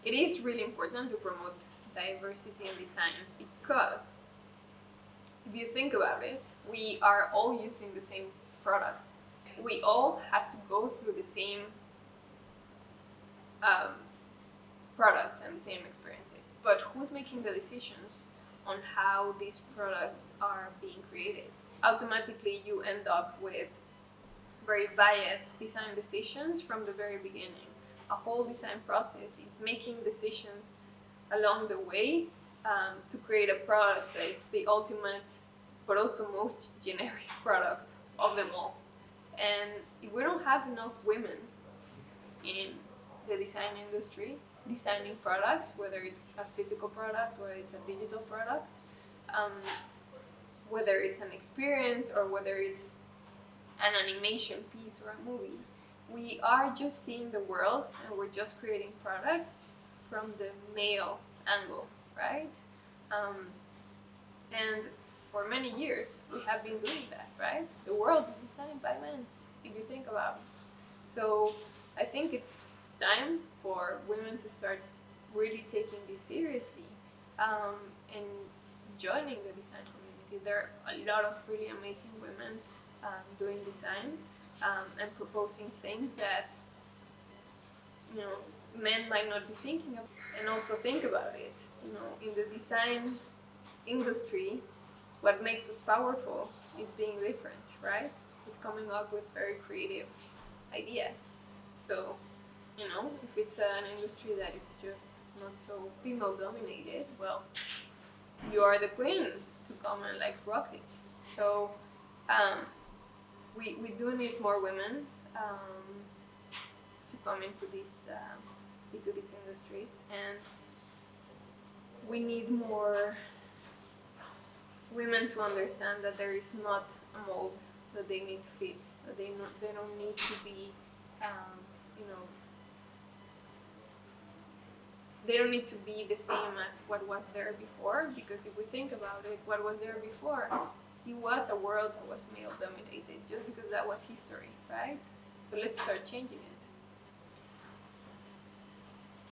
it is really important to promote diversity in design, because if you think about it, we are all using the same products. We all have to go through the same products and the same experiences. But who's making the decisions on how these products are being created? Automatically, you end up with very biased design decisions from the very beginning. A whole design process is making decisions along the way to create a product that's the ultimate, but also most generic product of them all. And if we don't have enough women in the design industry designing products, whether it's a physical product or it's a digital product, whether it's an experience or whether it's an animation piece or a movie, we are just seeing the world and we're just creating products from the male angle, right? And for many years we have been doing that, right? The world is designed by men, if you think about it. So I think it's time for women to start really taking this seriously and joining the design community. There are a lot of really amazing women doing design and proposing things that men might not be thinking of. And also think about it, in the design industry, what makes us powerful is being different, right? Is coming up with very creative ideas. So, if it's an industry that it's just not so female dominated, well, you are the queen to come and rock it. So we do need more women to come into these industries, and we need more women to understand that there is not a mold that they need to fit, that they don't need to be they don't need to be the same as what was there before, because if we think about it, what was there before, it was a world that was male dominated, just because that was history, right? So let's start changing it.